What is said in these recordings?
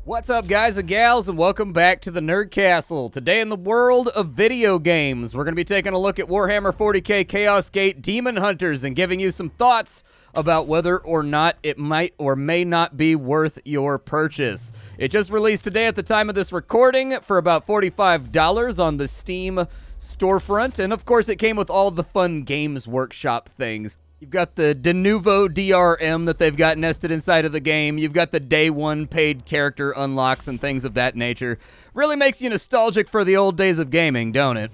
What's up, guys and gals, and welcome back to the Nerd Castle. Today in the world of video games, we're going to be taking a look at Warhammer 40K Chaos Gate Daemonhunters and giving you some thoughts about whether or not it might or may not be worth your purchase. It just released today at the time of this recording for about $45 on the Steam storefront, and of course it came with all the fun Games Workshop things. You've got the de novo DRM that they've got nested inside of the game. You've got the day one paid character unlocks and things of that nature. Really makes you nostalgic for the old days of gaming, don't it?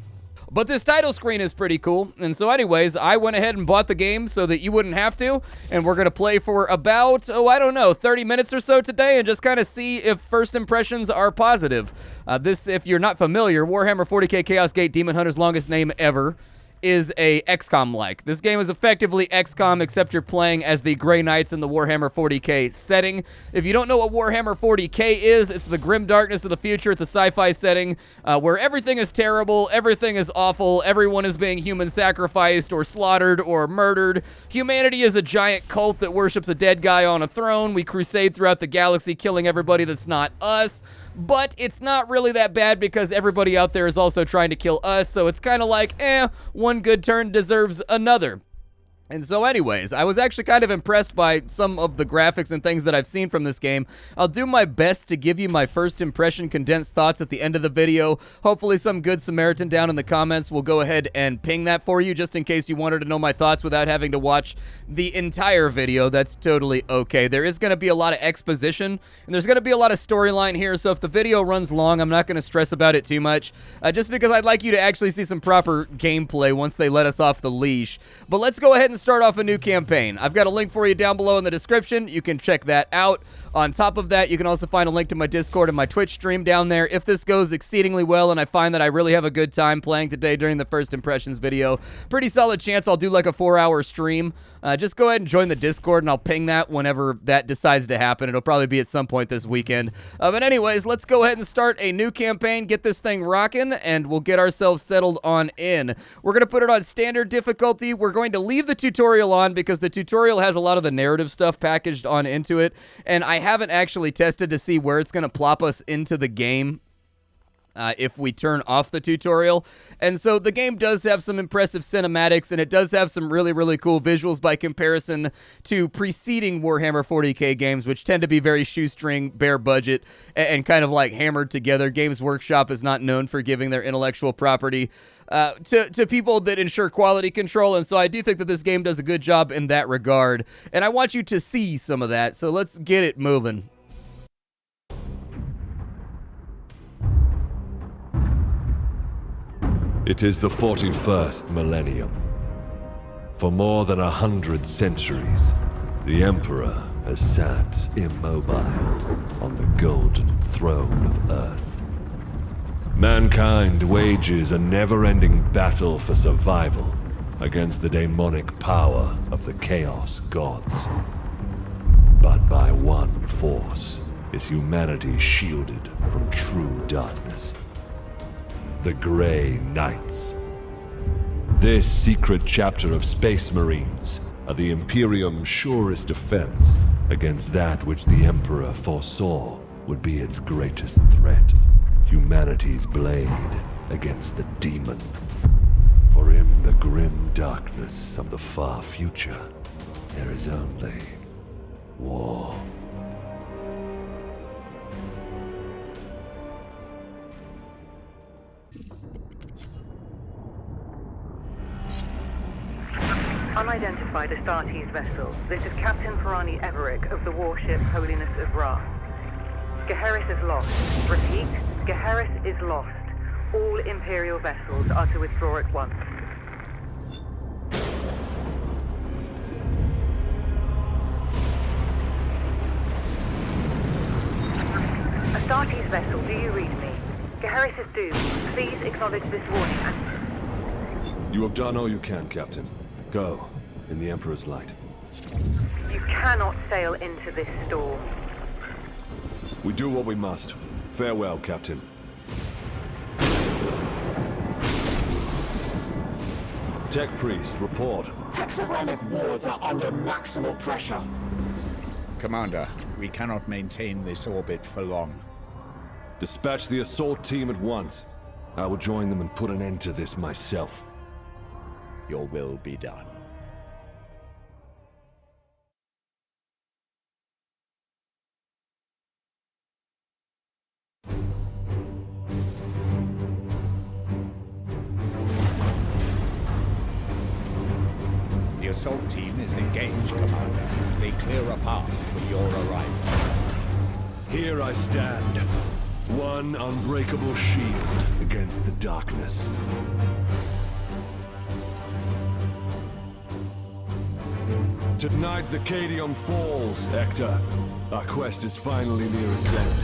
But this title screen is pretty cool. And so anyways, I went ahead and bought the game so that you wouldn't have to. And we're going to play for about, 30 minutes or so today and just kind of see if first impressions are positive. This, if you're not familiar, Warhammer 40K Chaos Gate Daemonhunters, longest name ever, is a XCOM-like. This game is effectively XCOM, except you're playing as the Grey Knights in the Warhammer 40K setting. If you don't know what Warhammer 40K is, it's the grim darkness of the future. It's a sci-fi setting where everything is terrible, everything is awful, everyone is being human sacrificed or slaughtered or murdered. Humanity is a giant cult that worships a dead guy on a throne. We crusade throughout the galaxy, killing everybody that's not us. But it's not really that bad because everybody out there is also trying to kill us, so it's kind of like, one good turn deserves another. And so anyways, I was actually kind of impressed by some of the graphics and things that I've seen from this game. I'll do my best to give you my first impression condensed thoughts at the end of the video. Hopefully some good Samaritan down in the comments will go ahead and ping that for you just in case you wanted to know my thoughts without having to watch the entire video. That's totally okay. There is going to be a lot of exposition and there's going to be a lot of storyline here, so if the video runs long, I'm not going to stress about it too much, just because I'd like you to actually see some proper gameplay once they let us off the leash. But let's go ahead and start off a new campaign. I've got a link for you down below in the description. You can check that out. On top of that, you can also find a link to my Discord and my Twitch stream down there. If this goes exceedingly well and I find that I really have a good time playing today during the first impressions video, pretty solid chance I'll do like a 4-hour stream. Just go ahead and join the Discord and I'll ping that whenever that decides to happen. It'll probably be at some point this weekend. But anyways, let's go ahead and start a new campaign, get this thing rocking, and we'll get ourselves settled on in. We're going to put it on standard difficulty. We're going to leave the tutorial on because the tutorial has a lot of the narrative stuff packaged on into it, and I haven't actually tested to see where it's going to plop us into the game if we turn off the tutorial. And so the game does have some impressive cinematics, and it does have some really, really cool visuals by comparison to preceding Warhammer 40K games, which tend to be very shoestring, bare budget, and kind of like hammered together. Games Workshop is not known for giving their intellectual property to people that ensure quality control, and so I do think that this game does a good job in that regard, and I want you to see some of that, so let's get it moving. It is the 41st millennium. For more than 100 centuries, the Emperor has sat immobile on the golden throne of Earth. Mankind wages a never-ending battle for survival against the demonic power of the Chaos Gods. But by one force is humanity shielded from true darkness: the Grey Knights. This secret chapter of Space Marines are the Imperium's surest defense against that which the Emperor foresaw would be its greatest threat: humanity's blade against the demon. For in the grim darkness of the far future, there is only war. Unidentified Astartes vessel. This is Captain Pirani Everick of the warship Holiness of Ra. Geheris is lost. Repeat, Geheris is lost. All Imperial vessels are to withdraw at once. Astartes vessel, do you read me? Geheris is doomed. Please acknowledge this warning and... You have done all you can, Captain. Go, in the Emperor's light. You cannot sail into this storm. We do what we must. Farewell, Captain. Tech Priest, report. Hexagramic wards are under maximal pressure. Commander, We cannot maintain this orbit for long. Dispatch the assault team at once. I will join them and put an end to this myself. Your will be done. The assault team is engaged, Commander. They clear a path for your arrival. Here I stand. One unbreakable shield against the darkness. Tonight the Cadium falls, Hector. Our quest is finally near its end.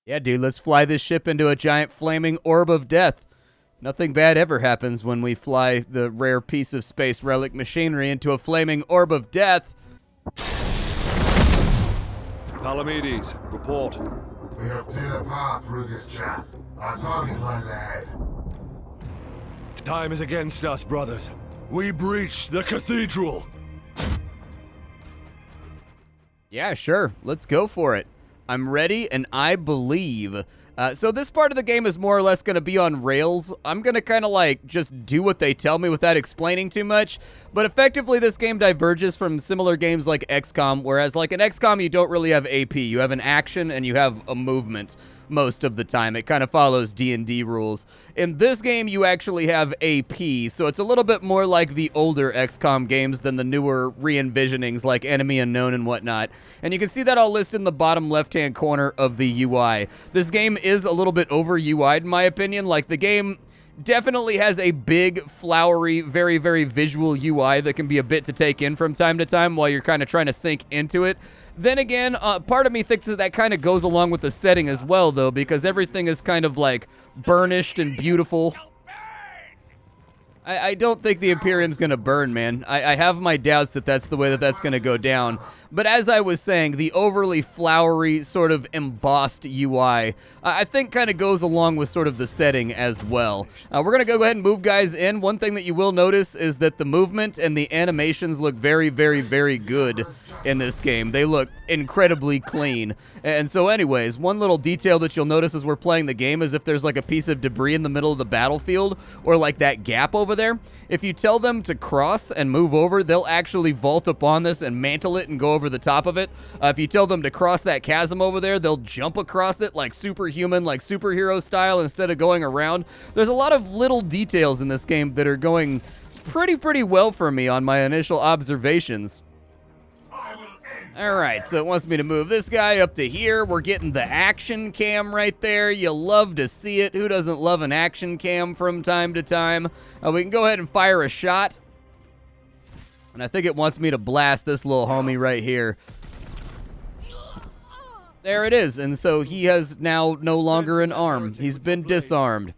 Yeah, dude, let's fly this ship into a giant flaming orb of death. Nothing bad ever happens when we fly the rare piece of space relic machinery into a flaming orb of death. Palamedes, report. We have cleared a path through this chaff. Our target lies ahead. Time is against us, brothers. We breach the cathedral. Yeah, sure. Let's go for it. I'm ready, and I believe. So this part of the game is more or less going to be on rails. I'm going to kind of like just do what they tell me without explaining too much. But effectively, this game diverges from similar games like XCOM, whereas like in XCOM, you don't really have AP. You have an action, and you have a movement most of the time. It kind of follows D&D rules. In this game, you actually have AP, so it's a little bit more like the older XCOM games than the newer re-envisionings like Enemy Unknown and whatnot. And you can see that all listed in the bottom left-hand corner of the UI. This game is a little bit over-UI'd in my opinion. Like, the game definitely has a big, flowery, very, very visual UI that can be a bit to take in from time to time while you're kind of trying to sink into it. Then again, part of me thinks that kind of goes along with the setting as well, though, because everything is kind of, like, burnished and beautiful. I don't think the Imperium's going to burn, man. I have my doubts that that's the way that that's going to go down. But as I was saying, the overly flowery, sort of embossed UI, I think kind of goes along with sort of the setting as well. We're going to go ahead and move guys in. One thing that you will notice is that the movement and the animations look very, very, very good in this game. They look incredibly clean. And so anyways, one little detail that you'll notice as we're playing the game is if there's like a piece of debris in the middle of the battlefield, or like that gap over there, if you tell them to cross and move over, they'll actually vault up on this and mantle it and go over the top of it. If you tell them to cross that chasm over there, they'll jump across it like superhuman, like superhero style, instead of going around. There's a lot of little details in this game that are going pretty well for me on my initial observations. Alright, so it wants me to move this guy up to here. We're getting the action cam right there. You love to see it. Who doesn't love an action cam from time to time? We can go ahead and fire a shot. And I think it wants me to blast this little homie right here. There it is. And so he has now no longer an arm. He's been disarmed.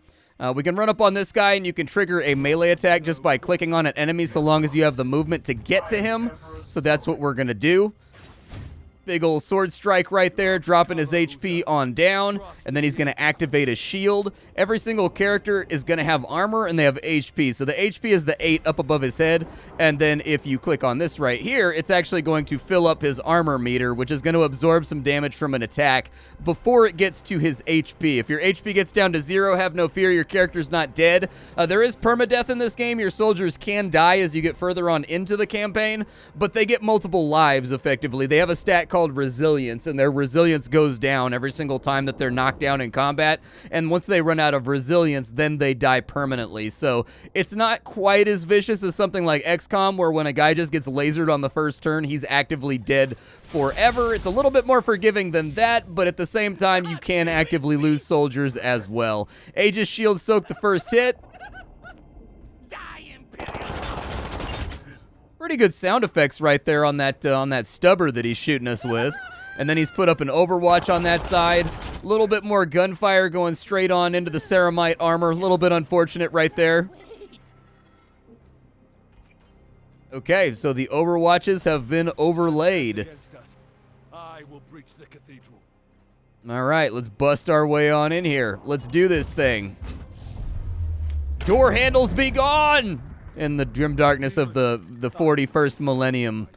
We can run up on this guy, and you can trigger a melee attack just by clicking on an enemy so long as you have the movement to get to him. So that's what we're going to do. Big old sword strike right there, dropping his HP on down, and then he's going to activate a shield. Every single character is going to have armor, and they have HP. So the HP is the 8 up above his head, and then if you click on this right here, it's actually going to fill up his armor meter, which is going to absorb some damage from an attack before it gets to his HP. If your HP gets down to 0, have no fear, your character's not dead. There is permadeath in this game. Your soldiers can die as you get further on into the campaign, but they get multiple lives, effectively. They have a stat called resilience, and their resilience goes down every single time that they're knocked down in combat, and once they run out of resilience, then they die permanently. So it's not quite as vicious as something like XCOM, where when a guy just gets lasered on the first turn, he's actively dead forever. It's a little bit more forgiving than that, but at the same time, you can actively lose soldiers as well. Aegis shield soaked the first hit. Pretty good sound effects right there on that stubber that he's shooting us with. And then he's put up an Overwatch on that side. A little bit more gunfire going straight on into the ceramite armor. A little bit unfortunate right there. Okay, so the overwatches have been overlaid. I will breach the cathedral. All right, let's bust our way on in here. Let's do this thing. Door handles be gone! In the grim darkness of the 41st millennium,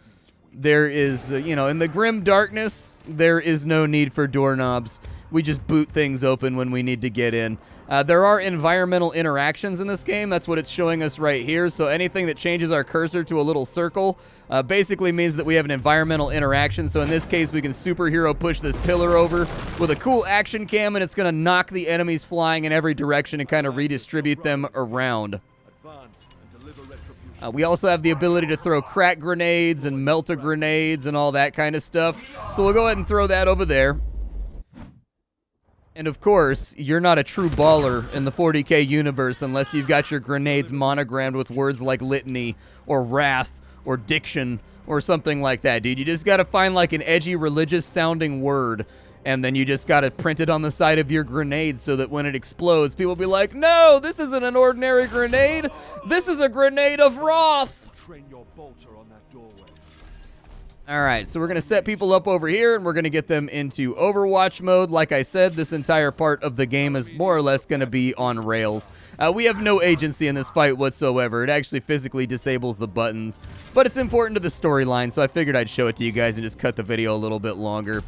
there is, in the grim darkness, there is no need for doorknobs. We just boot things open when we need to get in. There are environmental interactions in this game. That's what it's showing us right here. So anything that changes our cursor to a little circle basically means that we have an environmental interaction. So in this case, we can superhero push this pillar over with a cool action cam, and it's going to knock the enemies flying in every direction and kind of redistribute them around. We also have the ability to throw crack grenades and melter grenades and all that kind of stuff. So we'll go ahead and throw that over there. And of course, you're not a true baller in the 40K universe unless you've got your grenades monogrammed with words like litany or wrath or diction or something like that, dude. You just gotta find like an edgy religious sounding word, and then you just gotta print it on the side of your grenade so that when it explodes, people will be like, no, this isn't an ordinary grenade. This is a grenade of wrath. Train your bolter on that doorway. All right, so we're going to set people up over here, and we're going to get them into Overwatch mode. Like I said, this entire part of the game is more or less going to be on rails. We have no agency in this fight whatsoever. It actually physically disables the buttons, but it's important to the storyline, so I figured I'd show it to you guys and just cut the video a little bit longer.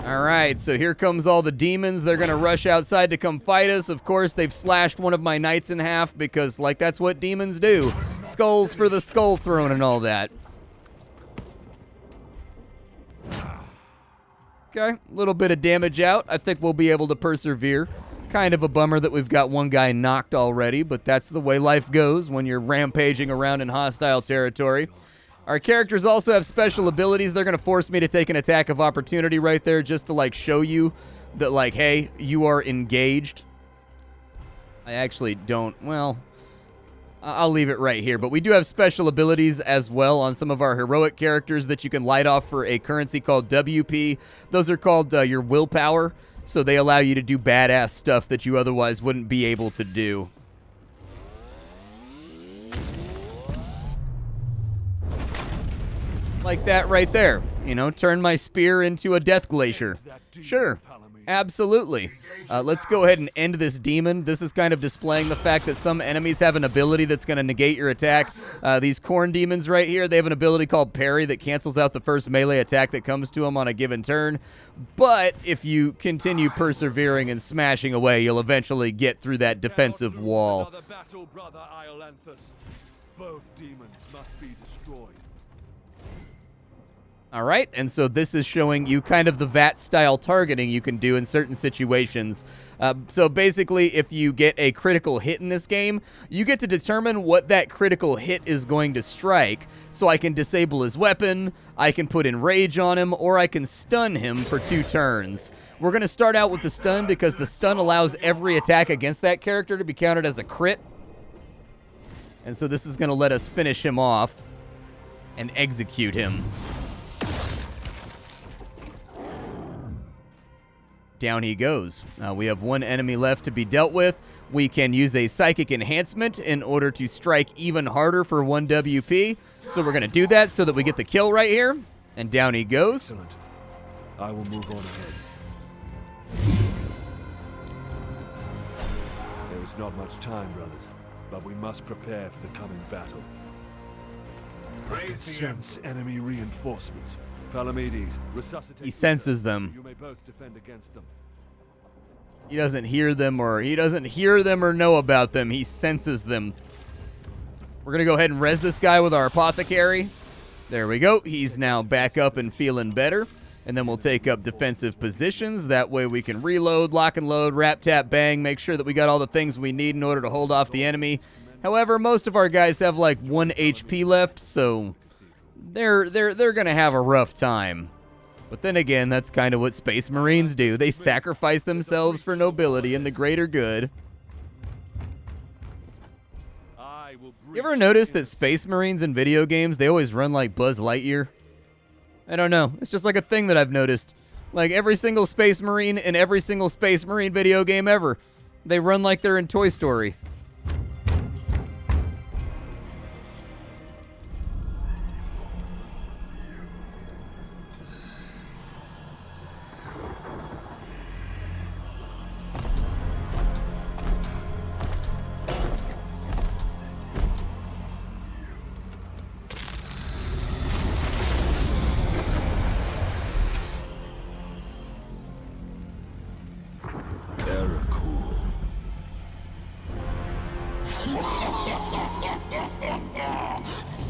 All right, so here comes all the demons. They're going to rush outside to come fight us. Of course, they've slashed one of my knights in half because, like, that's what demons do. Skulls for the skull throne and all that. Okay, a little bit of damage out. I think we'll be able to persevere. Kind of a bummer that we've got one guy knocked already, but that's the way life goes when you're rampaging around in hostile territory. Our characters also have special abilities. They're going to force me to take an attack of opportunity right there just to, like, show you that, like, hey, you are engaged. I actually don't, well, I'll leave it right here, but we do have special abilities as well on some of our heroic characters that you can light off for a currency called WP. Those are called your willpower, so they allow you to do badass stuff that you otherwise wouldn't be able to do. Like that right there. You know, turn my spear into a death glacier. Sure, absolutely. Let's go ahead and end this demon. This is kind of displaying the fact that some enemies have an ability that's going to negate your attack. These corn demons right here, they have an ability called parry that cancels out the first melee attack that comes to them on a given turn. But if you continue persevering and smashing away, you'll eventually get through that defensive wall. Both demons must be destroyed. All right, and so this is showing you kind of the VAT-style targeting you can do in certain situations. So basically, if you get a critical hit in this game, you get to determine what that critical hit is going to strike. So I can disable his weapon, I can put enrage on him, or I can stun him for 2 turns. We're going to start out with the stun because the stun allows every attack against that character to be counted as a crit. And so this is going to let us finish him off and execute him. Down he goes. We have 1 enemy left to be dealt with. We can use a psychic enhancement in order to strike even harder for 1 WP. So we're going to do that so that we get the kill right here. And down he goes. Excellent. I will move on ahead. There is not much time, brothers, but we must prepare for the coming battle. I can sense enemy reinforcements. Palamedes, resuscitate. He senses them. You may both defend against them. He doesn't hear them or know about them. He senses them. We're going to go ahead and res this guy with our apothecary. There we go. He's now back up and feeling better. And then we'll take up defensive positions. That way we can reload, lock and load, rap, tap, bang, make sure that we got all the things we need in order to hold off the enemy. However, most of our guys have like 1 HP left, so they're going to have a rough time. But then again, that's kind of what Space Marines do. They sacrifice themselves for nobility and the greater good. You ever notice that Space Marines in video games, they always run like Buzz Lightyear? I don't know. It's just like a thing that I've noticed. Like every single Space Marine in every single Space Marine video game ever. They run like they're in Toy Story.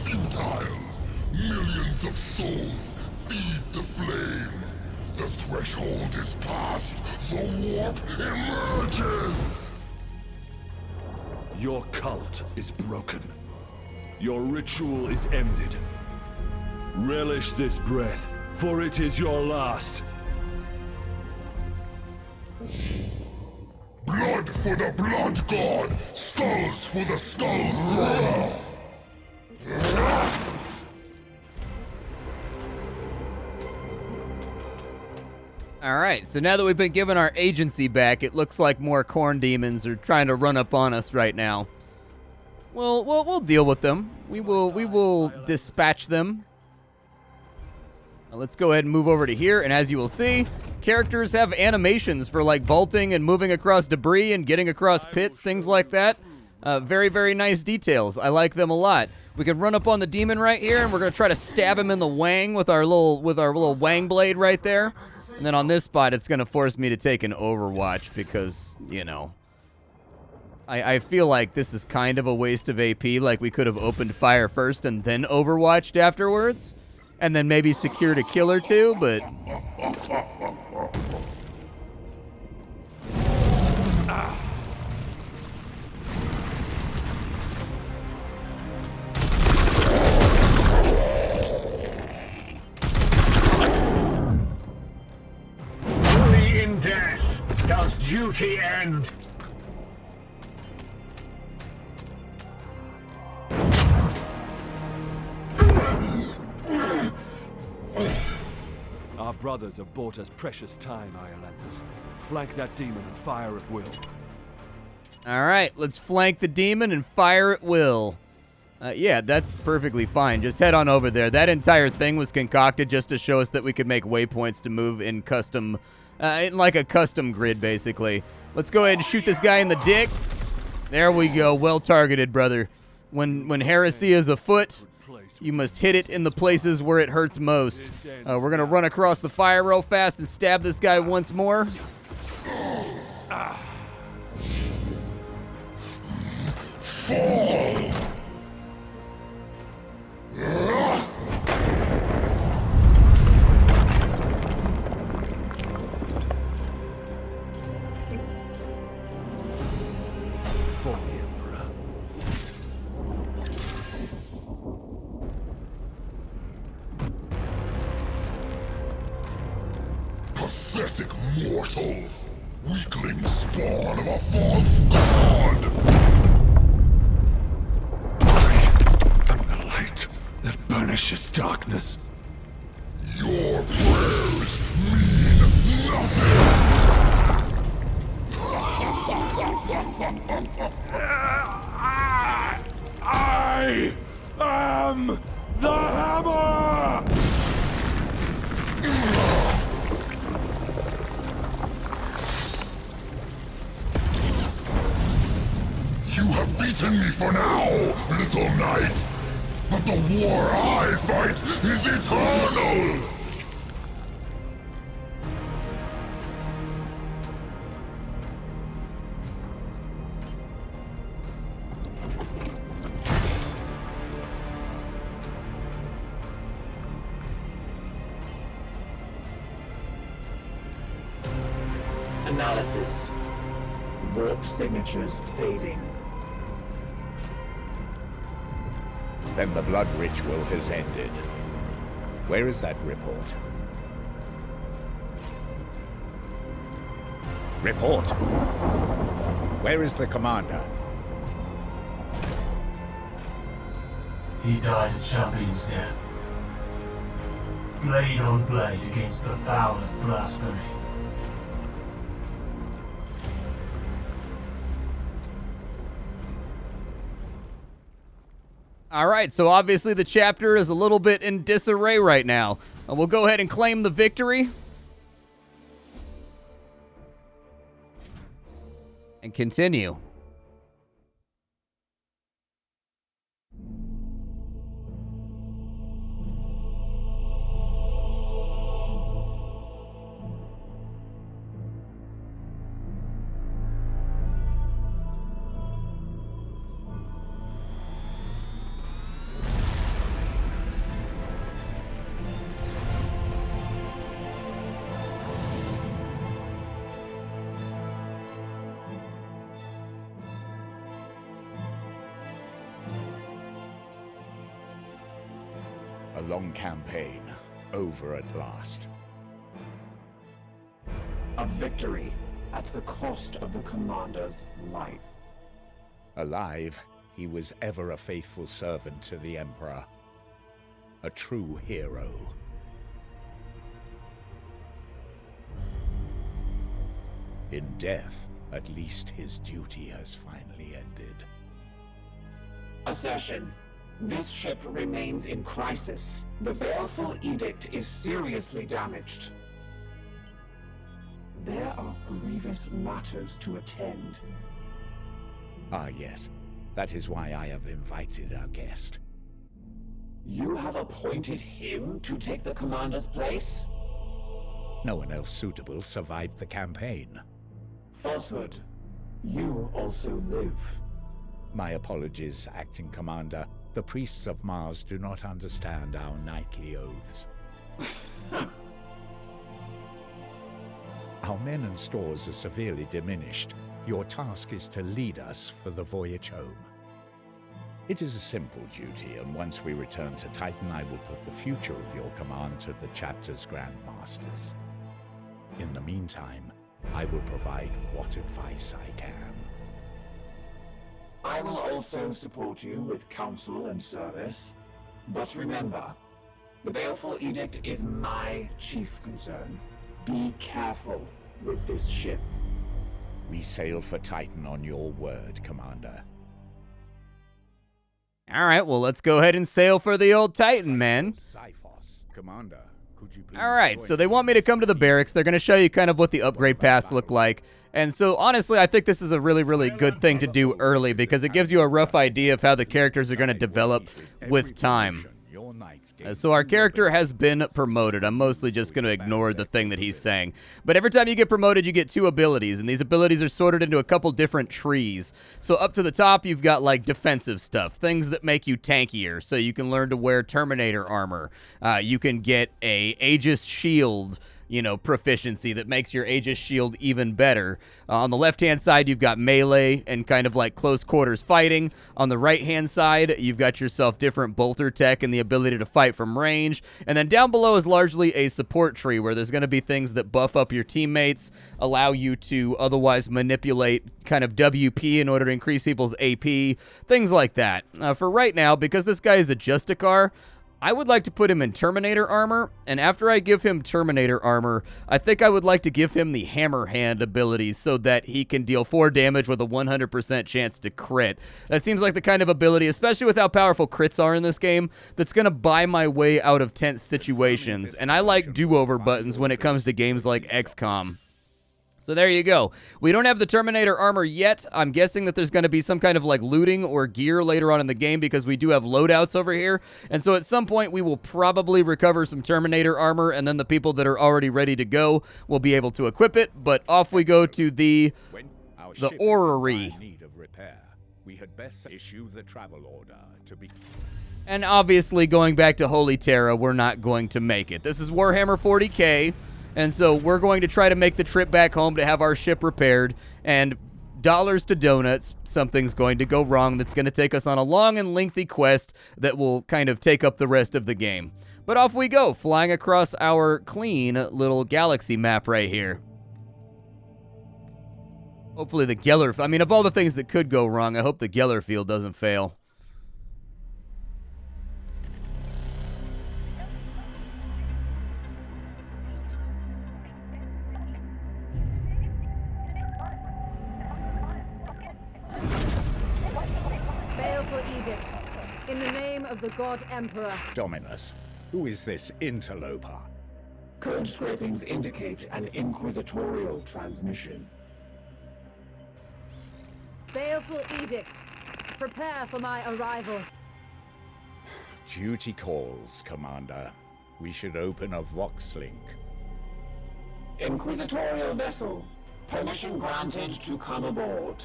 Futile! Millions of souls feed the flame. The threshold is passed. The warp emerges. Your cult is broken. Your ritual is ended. Relish this breath, for it is your last. Blood for the blood god! Skulls for the skull thrower! Alright, so now that we've been given our agency back, it looks like more corn demons are trying to run up on us right now. Well, we'll deal with them. We will dispatch them. Now let's go ahead and move over to here, and as you will see, characters have animations for like vaulting and moving across debris and getting across pits, things like that. Very, very nice details. I like them a lot. We can run up on the demon right here, and we're gonna try to stab him in the wang with our little wang blade right there. And then on this spot, it's gonna force me to take an Overwatch because, you know, I feel like this is kind of a waste of AP. Like we could have opened fire first and then Overwatched afterwards, and then maybe secured a kill or two, but. Only in death does duty end. Our brothers have bought us precious time, Iolanthus. Flank that demon and fire at will. Alright, let's flank the demon and fire at will. Yeah, that's perfectly fine. Just head on over there. That entire thing was concocted just to show us that we could make waypoints to move in custom, in like a custom grid, basically. Let's go ahead and shoot this guy in the dick. There we go. Well targeted, brother. When heresy is afoot, you must hit it in the places where it hurts most. We're going to run across the fire real fast and stab this guy once more. Fall! For the Emperor. Pathetic mortal! Weakling spawn of a false god! And the light that burnishes darkness. Your prayers mean nothing! I am the hammer! You have beaten me for now, little knight! But the war I fight is eternal! Analysis. Warp signatures fading. Then the blood ritual has ended. Where is that report? Report! Where is the commander? He died a champion's death. Blade on blade against the foulest blasphemy. All right, so obviously the chapter is a little bit in disarray right now. We'll go ahead and claim the victory. And continue. A long campaign, over at last. A victory at the cost of the commander's life. Alive, he was ever a faithful servant to the Emperor. A true hero. In death, at least his duty has finally ended. Assertion. This ship remains in crisis. The baleful edict is seriously damaged. There are grievous matters to attend. Ah, yes. That is why I have invited our guest. You have appointed him to take the commander's place? No one else suitable survived the campaign. Falsehood. You also live. My apologies, Acting Commander. The priests of Mars do not understand our knightly oaths. Our men and stores are severely diminished. Your task is to lead us for the voyage home. It is a simple duty, and once we return to Titan, I will put the future of your command to the chapter's grandmasters. In the meantime, I will provide what advice I can. I will also support you with counsel and service. But remember, the baleful edict is my chief concern. Be careful with this ship. We sail for Titan on your word, Commander. All right, well, let's go ahead and sail for the old Titan, man. Commander, could you please... All right, so they want me to come to the barracks. They're going to show you kind of what the upgrade paths look like. And so, honestly, I think this is a really, really good thing to do early because it gives you a rough idea of how the characters are going to develop with time. So our character has been promoted. I'm mostly just going to ignore the thing that he's saying. But every time you get promoted, you get 2 abilities, and these abilities are sorted into a couple different trees. So up to the top, you've got, like, defensive stuff, things that make you tankier, so you can learn to wear Terminator armor. You can get a Aegis shield, you know, proficiency that makes your Aegis shield even better. On the left-hand side, you've got melee and kind of like close quarters fighting. On the right-hand side, you've got yourself different bolter tech and the ability to fight from range. And then down below is largely a support tree where there's going to be things that buff up your teammates, allow you to otherwise manipulate kind of WP in order to increase people's AP, things like that. For right now, because this guy is a Justicar, I would like to put him in Terminator armor, and after I give him Terminator armor, I think I would like to give him the Hammer Hand ability so that he can deal 4 damage with a 100% chance to crit. That seems like the kind of ability, especially with how powerful crits are in this game, that's going to buy my way out of tense situations, and I like do-over buttons when it comes to games like XCOM. So there you go. We don't have the Terminator armor yet. I'm guessing that there's going to be some kind of like looting or gear later on in the game because we do have loadouts over here. And so at some point we will probably recover some Terminator armor, and then the people that are already ready to go will be able to equip it. But off we go to the orrery. We had best issue the travel order to be... And obviously going back to Holy Terra, we're not going to make it. This is Warhammer 40K. And so we're going to try to make the trip back home to have our ship repaired, and dollars to donuts, something's going to go wrong that's going to take us on a long and lengthy quest that will kind of take up the rest of the game. But off we go, flying across our clean little galaxy map right here. Hopefully the Geller, I mean, of all the things that could go wrong, I hope the Geller field doesn't fail. name of the God Emperor. Dominus, who is this interloper? Code scrapings indicate an Inquisitorial transmission. Baleful edict. Prepare for my arrival. Duty calls, Commander. We should open a Vox link. Inquisitorial vessel. Permission granted to come aboard.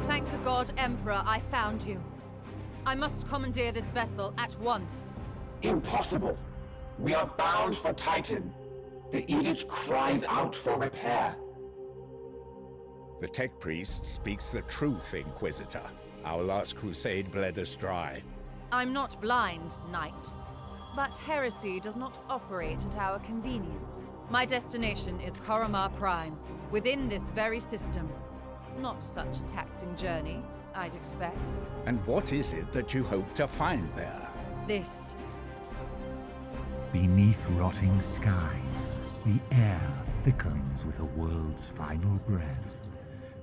Thank the God Emperor I found you. I must commandeer this vessel at once. Impossible. We are bound for Titan. The edict cries out for repair. The tech priest speaks the truth, Inquisitor. Our last crusade bled us dry. I'm not blind, Knight. But Heresy does not operate at our convenience. My destination is Koromar Prime, within this very system. Not such a taxing journey, I'd expect. And what is it that you hope to find there? This. Beneath rotting skies, the air thickens with a world's final breath.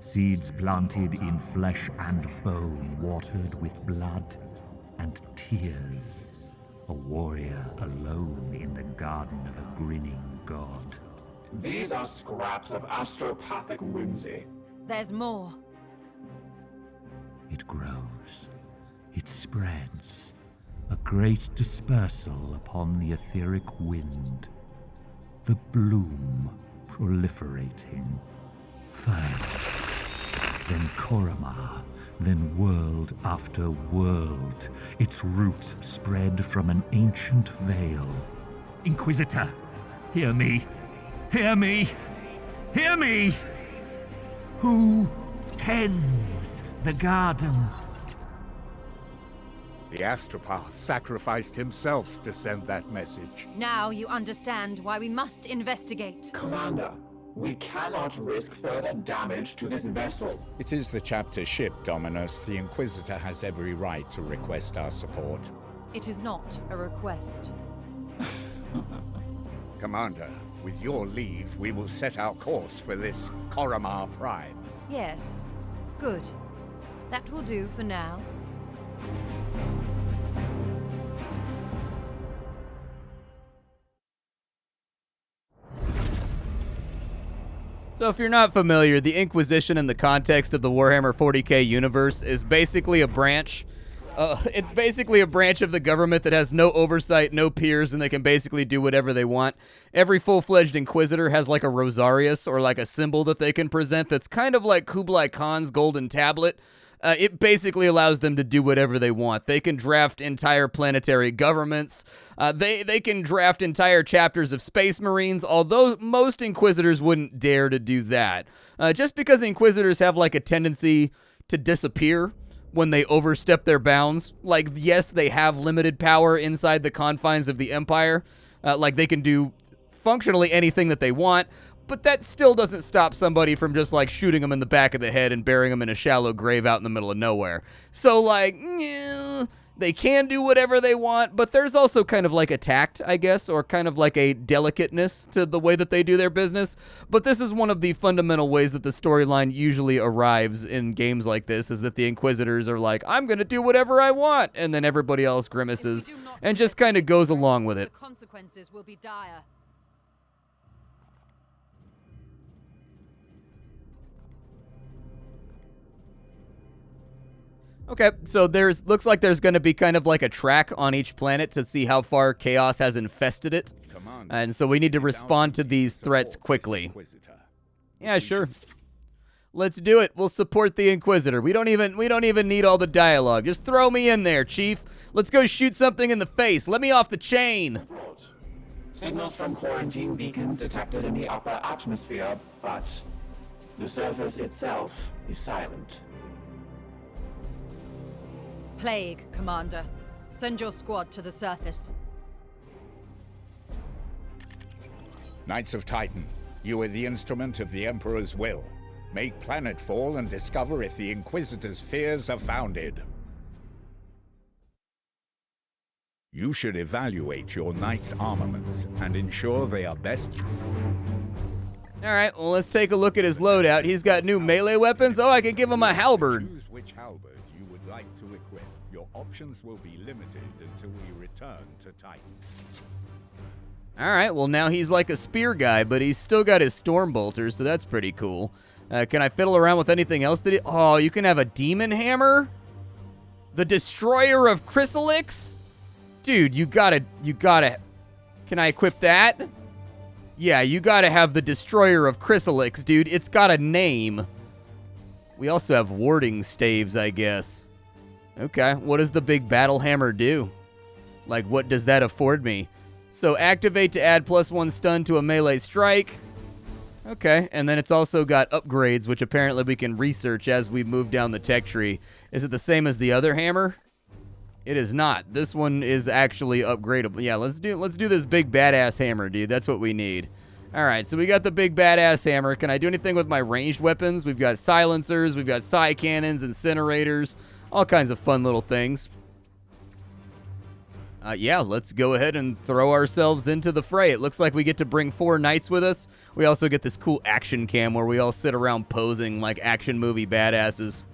Seeds planted in flesh and bone, watered with blood and tears. A warrior alone in the garden of a grinning god. These are scraps of astropathic whimsy. There's more. It grows. It spreads. A great dispersal upon the etheric wind. The bloom proliferating. First, then Koromar, then world after world. Its roots spread from an ancient veil. Inquisitor, hear me! Hear me! Hear me! Who tends the garden? The astropath sacrificed himself to send that message. Now you understand why we must investigate. Commander, we cannot risk further damage to this vessel. It is the chapter ship, Dominus. The Inquisitor has every right to request our support. It is not a request. Commander, with your leave, we will set our course for this Koromar Prime. Yes. Good. That will do for now. So if you're not familiar, the Inquisition in the context of the Warhammer 40K universe is basically a branch. It's basically a branch of the government that has no oversight, no peers, and they can basically do whatever they want. Every full-fledged Inquisitor has like a Rosarius or like a symbol that they can present that's kind of like Kublai Khan's golden tablet. It basically allows them to do whatever they want. They can draft entire planetary governments. They can draft entire chapters of Space Marines, although most Inquisitors wouldn't dare to do that. Just because Inquisitors have like a tendency to disappear when they overstep their bounds. Like, yes, they have limited power inside the confines of the Empire. Like, they can do functionally anything that they want, but that still doesn't stop somebody from just, like, shooting them in the back of the head and burying them in a shallow grave out in the middle of nowhere. So, like, they can do whatever they want, but there's also kind of like a tact, I guess, or kind of like a delicateness to the way that they do their business. But this is one of the fundamental ways that the storyline usually arrives in games like this, is that the Inquisitors are like, I'm going to do whatever I want, and then everybody else grimaces and just kind of goes along with it. The consequences will be dire. Okay, so looks like there's going to be kind of like a track on each planet to see how far chaos has infested it. And so we need to respond to these threats quickly. Yeah, sure. Let's do it. We'll support the Inquisitor. We don't even need all the dialogue. Just throw me in there, Chief. Let's go shoot something in the face. Let me off the chain. Signals from quarantine beacons detected in the upper atmosphere, but the surface itself is silent. Plague, Commander. Send your squad to the surface. Knights of Titan, you are the instrument of the Emperor's will. Make planetfall and discover if the Inquisitor's fears are founded. You should evaluate your knight's armaments and ensure they are best. Alright, well, let's take a look at his loadout. He's got new melee weapons. Oh, I could give him a halberd. Choose which halberd you would like to equip. Your options will be limited until we return to Titan. Alright, well, now he's like a spear guy, but he's still got his storm bolters, so that's pretty cool. Can I fiddle around with anything else that oh, you can have a demon hammer? The Destroyer of Chrysalix? Dude, you gotta, can I equip that? Yeah, you gotta have the Destroyer of Chrysalix, dude. It's got a name. We also have warding staves, I guess. Okay, what does the big battle hammer do? Like, what does that afford me? So, activate to add +1 stun to a melee strike. Okay, and then it's also got upgrades, which apparently we can research as we move down the tech tree. Is it the same as the other hammer? It is not. This one is actually upgradable. Yeah, let's do this big badass hammer, dude. That's what we need. All right, so we got the big badass hammer. Can I do anything with my ranged weapons? We've got silencers, we've got psi cannons, incinerators, all kinds of fun little things. Yeah, let's go ahead and throw ourselves into the fray. It looks like we get to bring 4 knights with us. We also get this cool action cam where we all sit around posing like action movie badasses.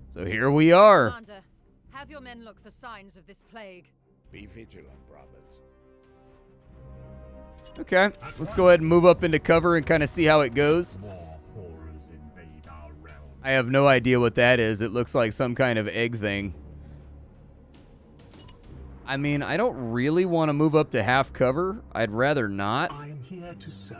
So here we are. Commander, have your men look for signs of this plague. Be vigilant, brothers. Okay, let's go ahead and move up into cover and kind of see how it goes. I have no idea what that is. It looks like some kind of egg thing. I mean, I don't really want to move up to half cover. I'd rather not. I am here to serve.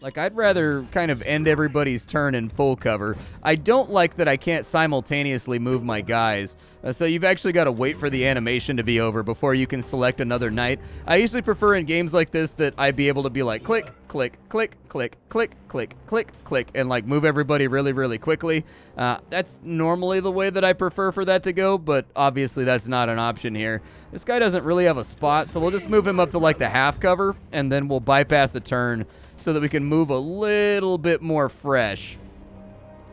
Like, I'd rather kind of end everybody's turn in full cover. I don't like that I can't simultaneously move my guys. So you've actually got to wait for the animation to be over before you can select another knight. I usually prefer in games like this that I be able to be like, click, click, click, click, click, click, click, click, and like move everybody really, really quickly. That's normally the way that I prefer for that to go, but obviously that's not an option here. This guy doesn't really have a spot, so we'll just move him up to like the half cover, and then we'll bypass a turn so that we can move a little bit more fresh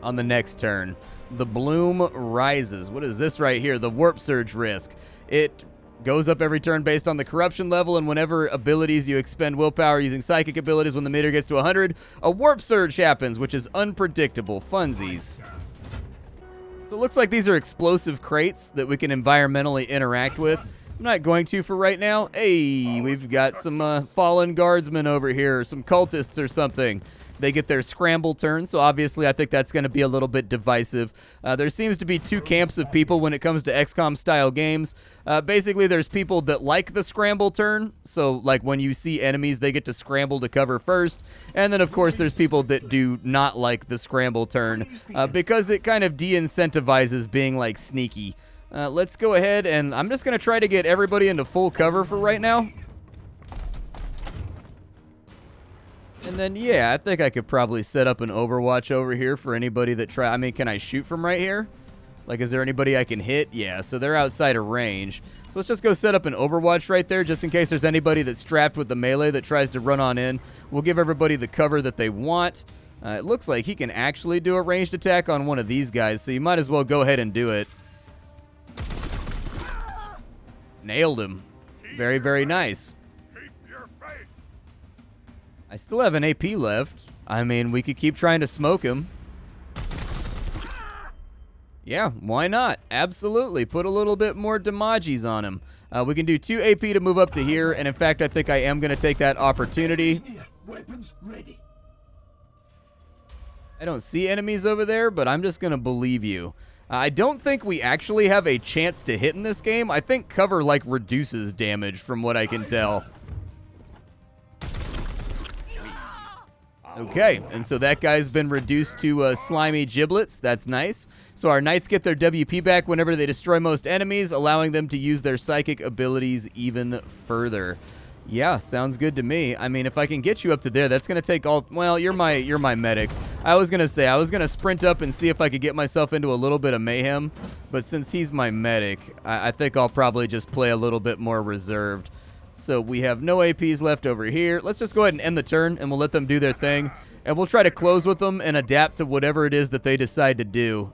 on the next turn. The bloom rises. What is this right here? The warp surge risk. It goes up every turn based on the corruption level, and whenever abilities you expend willpower using psychic abilities when the meter gets to 100, a warp surge happens, which is unpredictable. Funsies. So it looks like these are explosive crates that we can environmentally interact with. I'm not going to for right now. Hey, we've got some fallen guardsmen over here, some cultists or something. They get their scramble turn, so obviously I think that's going to be a little bit divisive. There seems to be 2 camps of people when it comes to XCOM-style games. Basically, there's people that like the scramble turn, so like when you see enemies, they get to scramble to cover first. And then, of course, there's people that do not like the scramble turn because it kind of de-incentivizes being like sneaky. Let's go ahead, and I'm just going to try to get everybody into full cover for right now. And then, yeah, I think I could probably set up an Overwatch over here for anybody that I mean, can I shoot from right here? Like, is there anybody I can hit? Yeah, so they're outside of range. So let's just go set up an Overwatch right there, just in case there's anybody that's strapped with the melee that tries to run on in. We'll give everybody the cover that they want. It looks like he can actually do a ranged attack on one of these guys, so you might as well go ahead and do it. Nailed him. Very, very nice. I still have an AP left. I mean, we could keep trying to smoke him. Yeah, why not? Absolutely. Put a little bit more damages on him. We can do 2 AP to move up to here, and in fact, I think I am going to take that opportunity. Weapons ready. I don't see enemies over there, but I'm just going to believe you. I don't think we actually have a chance to hit in this game. I think cover, like, reduces damage from what I can tell. Okay, and so that guy's been reduced to slimy giblets. That's nice. So our knights get their WP back whenever they destroy most enemies, allowing them to use their psychic abilities even further. Yeah, sounds good to me. I mean, if I can get you up to there, that's going to take all... Well, you're my medic. I was going to say, I was going to sprint up and see if I could get myself into a little bit of mayhem, but since he's my medic, I think I'll probably just play a little bit more reserved. So we have no APs left over here. Let's just go ahead and end the turn, and we'll let them do their thing. And we'll try to close with them and adapt to whatever it is that they decide to do.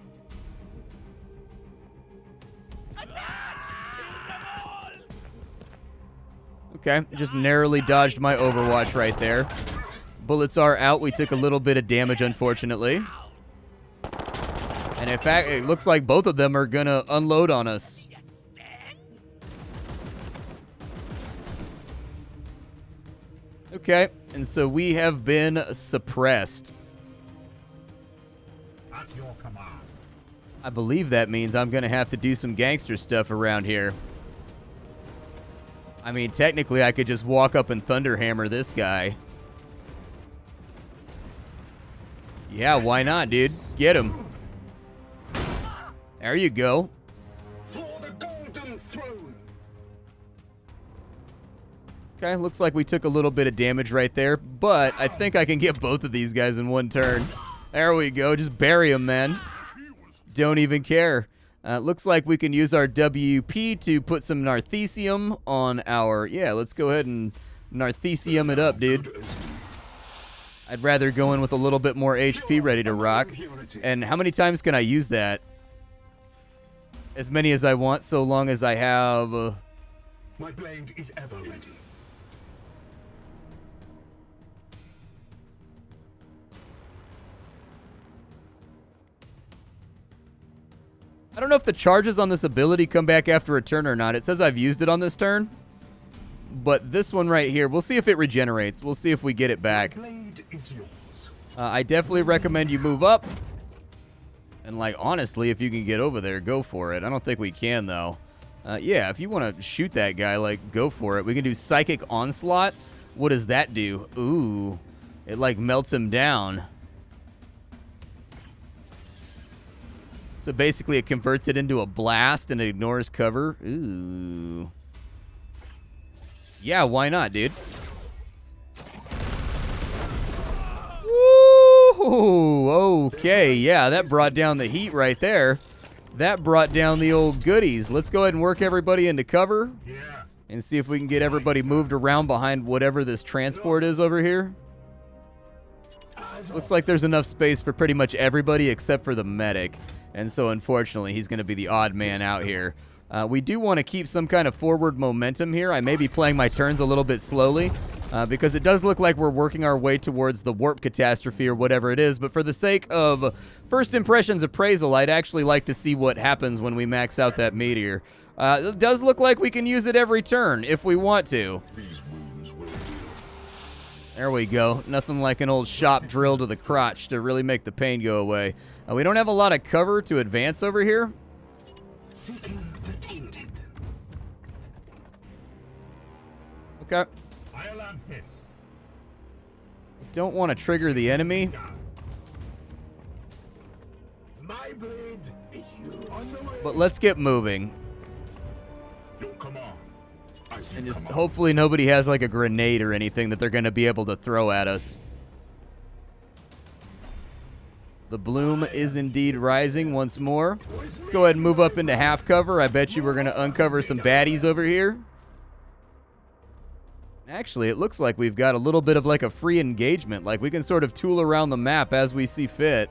Okay, just narrowly dodged my Overwatch right there. Bullets are out. We took a little bit of damage, unfortunately. And in fact, it looks like both of them are going to unload on us. Okay, and so we have been suppressed. At your command. I believe that means I'm going to have to do some gangster stuff around here. I mean, technically, I could just walk up and Thunderhammer this guy. Yeah, why not, dude? Get him. There you go. For the golden throne. Okay, looks like we took a little bit of damage right there, but I think I can get both of these guys in one turn. There we go. Just bury him, man. Don't even care. Looks like we can use our WP to put some Narthesium on our... Yeah, let's go ahead and Narthesium it up, dude. I'd rather go in with a little bit more HP ready to rock. And how many times can I use that? As many as I want, so long as I have... My blade is ever ready. I don't know if the charges on this ability come back after a turn or not. It says I've used it on this turn. But this one right here, we'll see if it regenerates. We'll see if we get it back. Blade is yours. I definitely recommend you move up. And, like, honestly, if you can get over there, go for it. I don't think we can, though. Yeah, if you want to shoot that guy, like, go for it. We can do Psychic Onslaught. What does that do? Ooh. It, like, melts him down. So basically it converts it into a blast and it ignores cover. Ooh. Yeah, why not, dude? Woo! Okay, yeah, that brought down the heat right there. That brought down the old goodies. Let's go ahead and work everybody into cover. Yeah. And see if we can get everybody moved around behind whatever this transport is over here. Looks like there's enough space for pretty much everybody except for the medic. And so, unfortunately, he's going to be the odd man out here. We do want to keep some kind of forward momentum here. I may be playing my turns a little bit slowly because it does look like we're working our way towards the warp catastrophe or whatever it is. But for the sake of first impressions appraisal, I'd actually like to see what happens when we max out that meteor. It does look like we can use it every turn if we want to. There we go. Nothing like an old shop drill to the crotch to really make the pain go away. We don't have a lot of cover to advance over here. Seeking the tainted. Okay. Don't want to trigger the enemy. My blade is you. On the way. But let's get moving. Your command. And just hopefully nobody has like a grenade or anything that they're going to be able to throw at us. The bloom is indeed rising once more. Let's go ahead and move up into half cover. I bet you we're going to uncover some baddies over here. Actually, it looks like we've got a little bit of like a free engagement. Like we can sort of tool around the map as we see fit.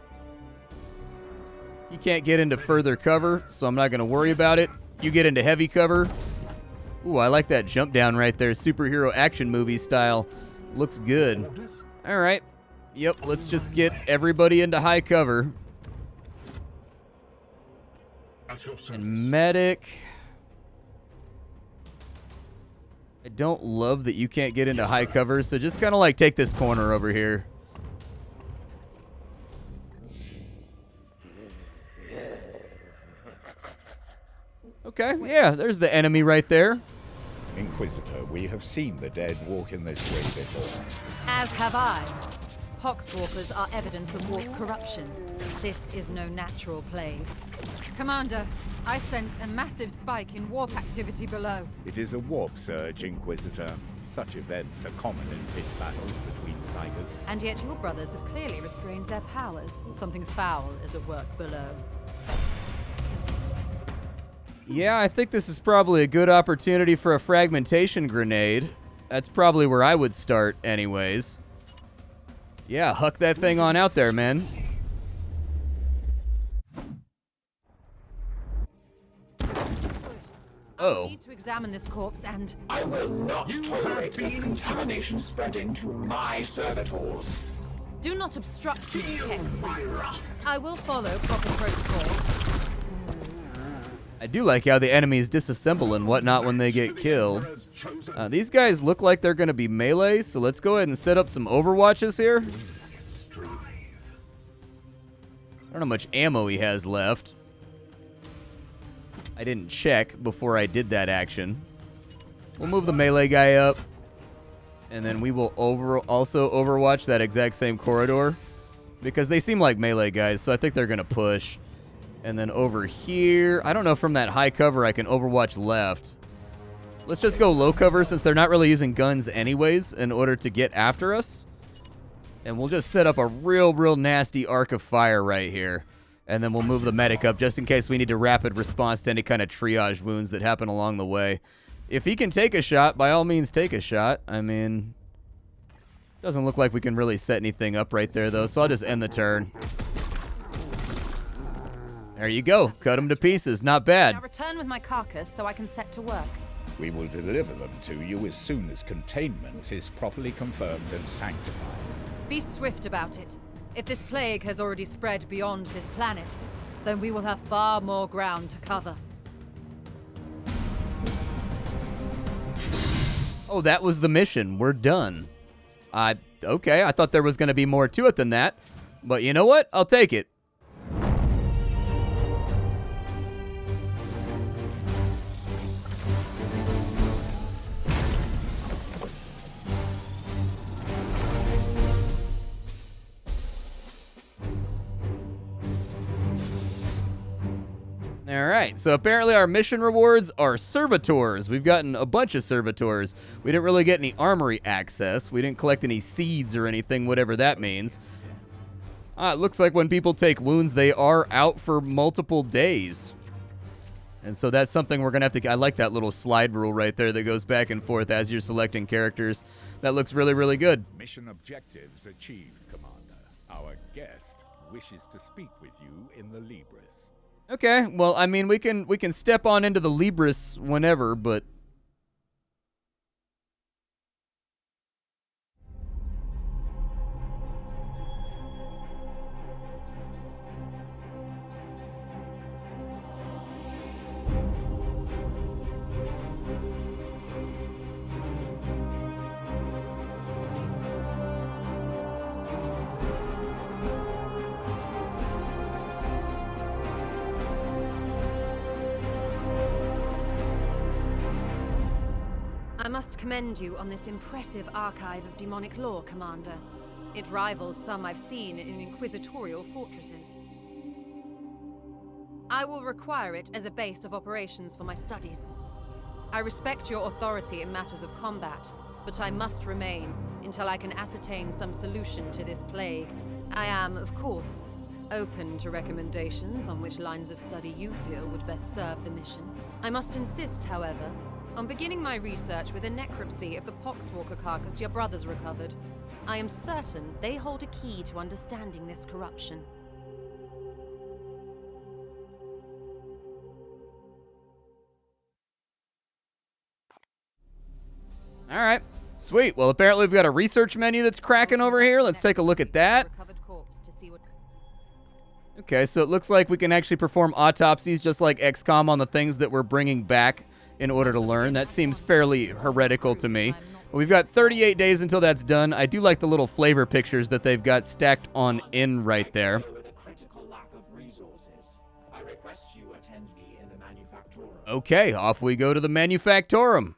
You can't get into further cover, so I'm not going to worry about it. You get into heavy cover. Ooh, I like that jump down right there. Superhero action movie style. Looks good. All right. Yep, let's just get everybody into high cover. And medic. I don't love that you can't get into high cover, so just kind of like take this corner over here. Okay, yeah, there's the enemy right there. Inquisitor, we have seen the dead walk in this way before. As have I. Poxwalkers are evidence of warp corruption. This is no natural plague. Commander, I sense a massive spike in warp activity below. It is a warp surge, Inquisitor. Such events are common in pit battles between Cygers. And yet your brothers have clearly restrained their powers. Something foul is at work below. Yeah, I think this is probably a good opportunity for a fragmentation grenade. That's probably where I would start anyways. Yeah, huck that thing on out there, man. Oh. I need to examine this corpse and... I will not tolerate this contamination spreading to my servitors. Do not obstruct the tech, please. I will follow proper protocols. I do like how the enemies disassemble and whatnot when they get killed. These guys look like they're going to be melee, so let's go ahead and set up some overwatches here. I don't know how much ammo he has left. I didn't check before I did that action. We'll move the melee guy up. And then we will also overwatch that exact same corridor. Because they seem like melee guys, so I think they're going to push. And then over here, I don't know, from that high cover I can overwatch left. Let's just go low cover since they're not really using guns anyways in order to get after us. And we'll just set up a real nasty arc of fire right here. And then we'll move the medic up just in case we need to rapid response to any kind of triage wounds that happen along the way. If he can take a shot, by all means take a shot. I mean, doesn't look like we can really set anything up right there though, so I'll just end the turn. There you go. Cut him to pieces. Not bad. Now return with my carcass so I can set to work. We will deliver them to you as soon as containment is properly confirmed and sanctified. Be swift about it. If this plague has already spread beyond this planet, then we will have far more ground to cover. Oh, that was the mission. We're done. Okay, I thought there was going to be more to it than that. But you know what? I'll take it. Alright, so apparently our mission rewards are servitors. We've gotten a bunch of servitors. We didn't really get any armory access. We didn't collect any seeds or anything, whatever that means. It looks like when people take wounds, they are out for multiple days. And so that's something we're going to have to... I like that little slide rule right there that goes back and forth as you're selecting characters. That looks really good. Mission objectives achieved, Commander. Our guest wishes to speak with you in the Libris. Okay, well, I mean, we can step on into the Libris whenever, but... I must commend you on this impressive archive of demonic lore, Commander. It rivals some I've seen in Inquisitorial fortresses. I will require it as a base of operations for my studies. I respect your authority in matters of combat, but I must remain until I can ascertain some solution to this plague. I am, of course, open to recommendations on which lines of study you feel would best serve the mission. I must insist, however, on beginning my research with a necropsy of the Poxwalker carcass your brothers recovered. I am certain they hold a key to understanding this corruption. Alright, Sweet. Well, apparently we've got a research menu that's cracking over here. Let's take a look at that. Okay, so it looks like we can actually perform autopsies just like XCOM on the things that we're bringing back in order to learn. That seems fairly heretical to me. We've got 38 days until that's done. I do like the little flavor pictures that they've got stacked on in right there. Okay, off we go to the Manufactorum.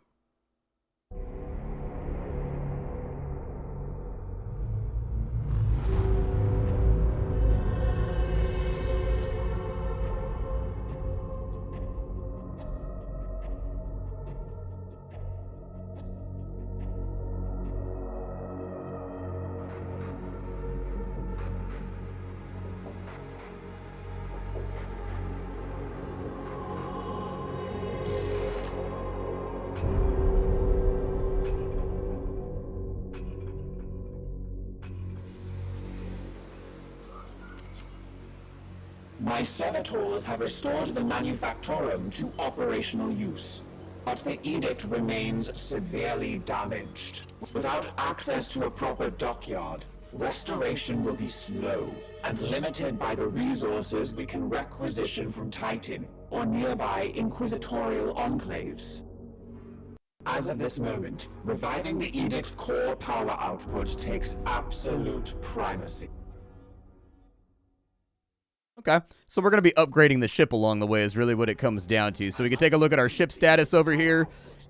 My servitors have restored the Manufactorum to operational use, but the edict remains severely damaged. Without access to a proper dockyard, restoration will be slow and limited by the resources we can requisition from Titan or nearby Inquisitorial enclaves. As of this moment, reviving the edict's core power output takes absolute primacy. Okay, so we're going to be upgrading the ship along the way is really what it comes down to. So we can take a look at our ship status over here,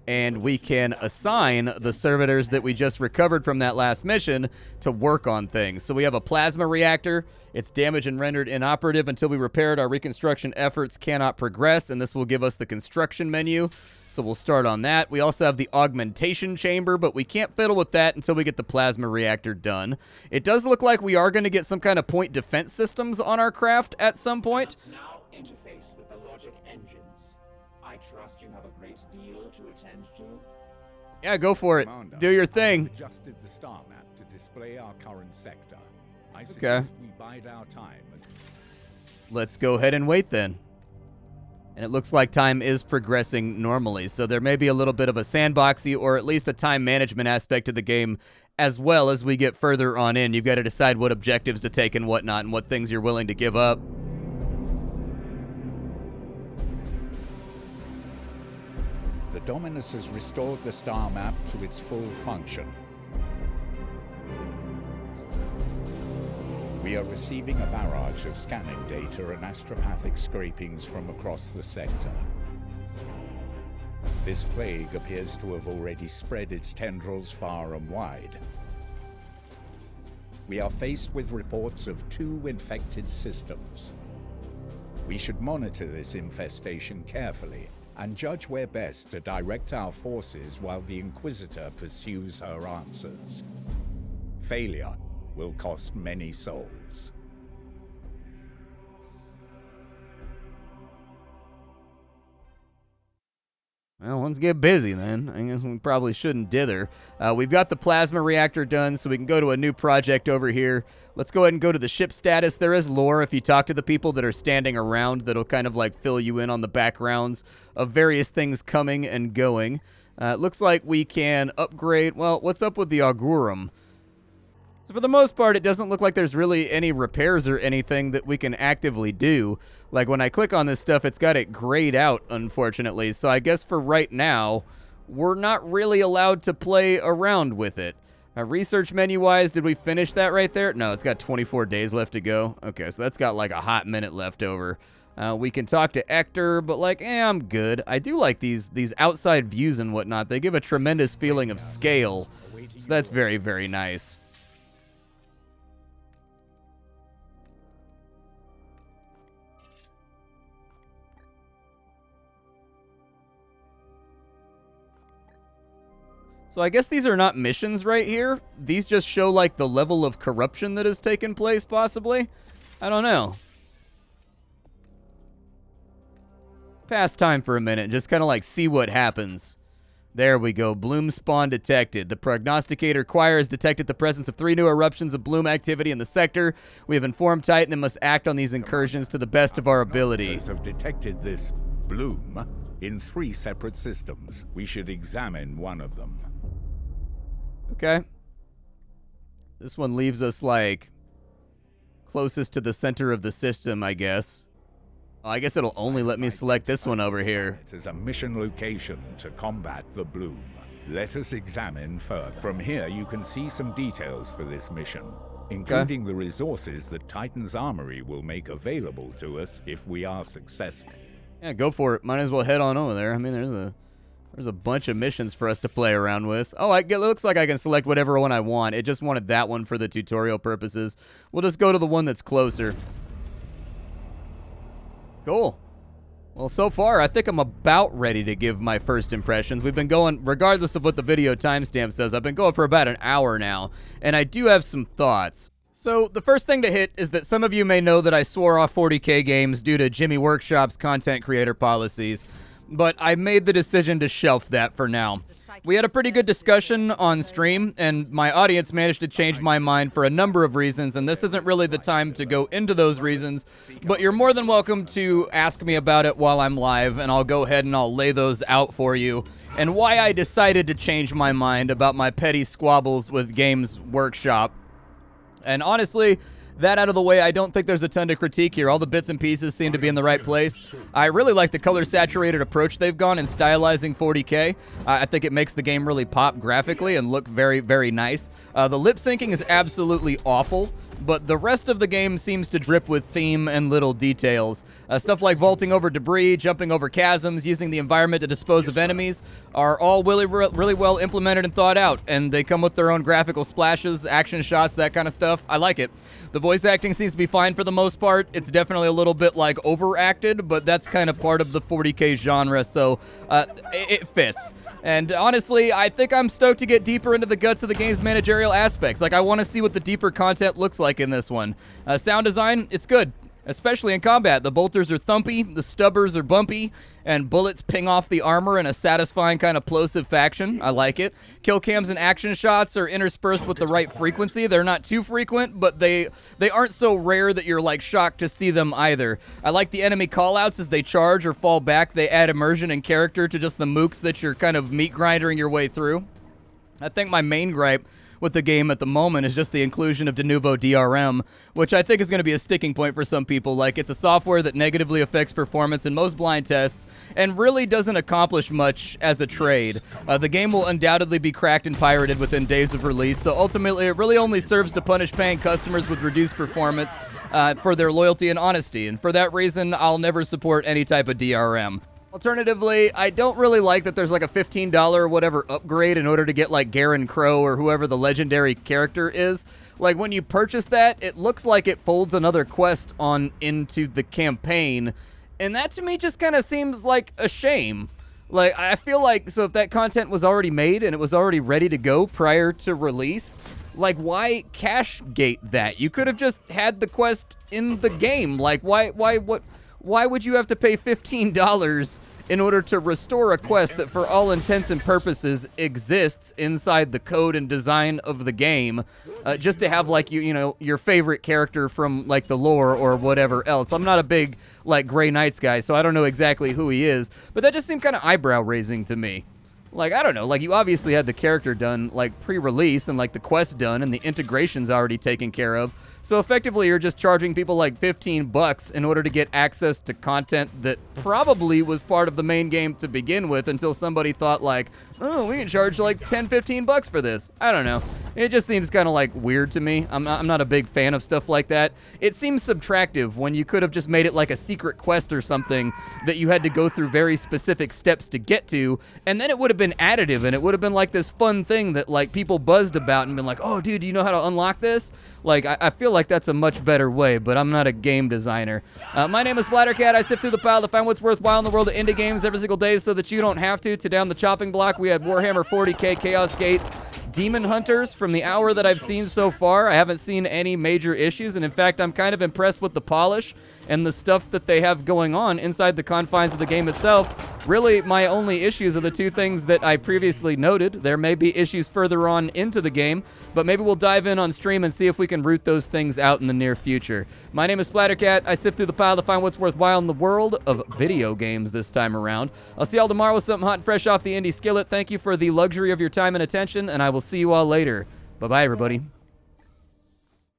and we can assign the servitors that we just recovered from that last mission to work on things. So we have a plasma reactor. It's damaged and rendered inoperative until we repair it. Our reconstruction efforts cannot progress, and this will give us the construction menu. So we'll start on that. We also have the augmentation chamber, but we can't fiddle with that until we get the plasma reactor done. It does look like we are going to get some kind of point defense systems on our craft at some point. Now interface with the logic engines. I trust you have a great deal to attend to. Yeah, go for it. Commander, do your I thing. have adjusted the star map to display our current sector. I suggest we bide our time. Let's go ahead and wait then. And it looks like time is progressing normally, so there may be a little bit of a sandboxy or at least a time management aspect to the game as well as we get further on in. You've got to decide what objectives to take and whatnot and what things you're willing to give up. The Dominus has restored the star map to its full function. We are receiving a barrage of scanning data and astropathic scrapings from across the sector. This plague appears to have already spread its tendrils far and wide. We are faced with reports of 2 infected systems. We should monitor this infestation carefully and judge where best to direct our forces while the Inquisitor pursues her answers. Failure will cost many souls. Well, let's get busy then. I guess we probably shouldn't dither. We've got the plasma reactor done, so we can go to a new project over here. Let's go ahead and go to the ship status. There is lore if you talk to the people that are standing around that'll kind of like fill you in on the backgrounds of various things coming and going. It looks like we can upgrade. Well, what's up with the Augurum? So for the most part, it doesn't look like there's really any repairs or anything that we can actively do. Like when I click on this stuff, it's got it grayed out, unfortunately. So I guess for right now, we're not really allowed to play around with it. Research menu-wise, did we finish that right there? No, it's got 24 days left to go. Okay, so that's got like a hot minute left over. We can talk to Ector, but like, I'm good. I do like these outside views and whatnot. They give a tremendous feeling of scale. So that's very, very nice. So I guess these are not missions right here. These just show like the level of corruption that has taken place, possibly. I don't know. Pass time for a minute, just kind of like see what happens. There we go, bloom spawn detected. The prognosticator choir has detected the presence of 3 new eruptions of bloom activity in the sector. We have informed Titan and must act on these incursions to the best of our ability. Have detected this bloom in 3 separate systems. We should examine one of them. Okay. This one leaves us, like, closest to the center of the system, I guess. I guess it'll only let me select this one over here. It is a mission location to combat the Bloom. Let us examine further. From here, you can see some details for this mission, including the resources that Titan's Armory will make available to us if we are successful. Yeah, go for it. Might as well head on over there. I mean, there's a bunch of missions for us to play around with. Oh, it looks like I can select whatever one I want. It just wanted that one for the tutorial purposes. We'll just go to the one that's closer. Cool. Well, so far, I think I'm about ready to give my first impressions. We've been going, regardless of what the video timestamp says, I've been going for about an hour now, and I do have some thoughts. So, the first thing to hit is that some of you may know that I swore off 40K games due to Jimmy Workshop's content creator policies, but I made the decision to shelf that for now. We had a pretty good discussion on stream, and my audience managed to change my mind for a number of reasons, and this isn't really the time to go into those reasons, but you're more than welcome to ask me about it while I'm live, and I'll go ahead and I'll lay those out for you, and why I decided to change my mind about my petty squabbles with Games Workshop. And honestly, that out of the way, I don't think there's a ton to critique here. All the bits and pieces seem to be in the right place. I really like the color-saturated approach they've gone in stylizing 40K. I think it makes the game really pop graphically and look very, very nice. The lip syncing is absolutely awful, but the rest of the game seems to drip with theme and little details. Stuff like vaulting over debris, jumping over chasms, using the environment to dispose of enemies are all really well implemented and thought out, and they come with their own graphical splashes, action shots, that kind of stuff. I like it. The voice acting seems to be fine for the most part. It's definitely a little bit like overacted, but that's kind of part of the 40K genre, so it fits. And honestly, I think I'm stoked to get deeper into the guts of the game's managerial aspects. Like, I want to see what the deeper content looks like in this one. Sound design, it's good, especially in combat. The bolters are thumpy, the stubbers are bumpy, and bullets ping off the armor in a satisfying kind of plosive fashion. I like it. Kill cams and action shots are interspersed with the right frequency. They're not too frequent, but they aren't so rare that you're like shocked to see them either. I like the enemy callouts as they charge or fall back. They add immersion and character to just the mooks that you're kind of meat grinding your way through. I think my main gripe with the game at the moment is just the inclusion of de novo DRM, which I think is going to be a sticking point for some people. Like, it's a software that negatively affects performance in most blind tests and really doesn't accomplish much as a trade. The game will undoubtedly be cracked and pirated within days of release, so ultimately it really only serves to punish paying customers with reduced performance for their loyalty and honesty, and for that reason, I'll never support any type of DRM. Alternatively, I don't really like that there's like a $15 or whatever upgrade in order to get like Garen Crow or whoever the legendary character is. Like, when you purchase that, it looks like it folds another quest on into the campaign, and that to me just kind of seems like a shame. Like, I feel like, so if that content was already made and it was already ready to go prior to release, like, why cash gate that? You could have just had the quest in the game. Like, why would you have to pay $15 in order to restore a quest that for all intents and purposes exists inside the code and design of the game, just to have like you know, your favorite character from like the lore or whatever else? I'm not a big like Grey Knights guy, so I don't know exactly who he is, but that just seemed kind of eyebrow raising to me. Like, I don't know, like, you obviously had the character done, like, pre-release, and, like, the quest done, and the integration's already taken care of. So, effectively, you're just charging people, like, $15 in order to get access to content that probably was part of the main game to begin with, until somebody thought, like, oh, we can charge, like, $10-15 for this. I don't know. It just seems kind of, like, weird to me. I'm not a big fan of stuff like that. It seems subtractive when you could have just made it, like, a secret quest or something that you had to go through very specific steps to get to, and then it would have been additive, and it would have been, like, this fun thing that, like, people buzzed about and been like, oh, dude, do you know how to unlock this? Like, I feel like that's a much better way, but I'm not a game designer. My name is Splattercat. I sift through the pile to find what's worthwhile in the world of indie games every single day so that you don't have to. Today on the chopping block, we had Warhammer 40K, Chaos Gate Daemonhunters. From the hour that I've seen so far, I haven't seen any major issues, and in fact, I'm kind of impressed with the polish and the stuff that they have going on inside the confines of the game itself. really my only issues are the two things that I previously noted. There may be issues further on into the game, but maybe we'll dive in on stream and see if we can root those things out in the near future. My name is Splattercat. I sift through the pile to find what's worthwhile in the world of video games this time around. I'll see y'all tomorrow with something hot and fresh off the indie skillet. Thank you for the luxury of your time and attention, and I will see you all later. Bye-bye, everybody.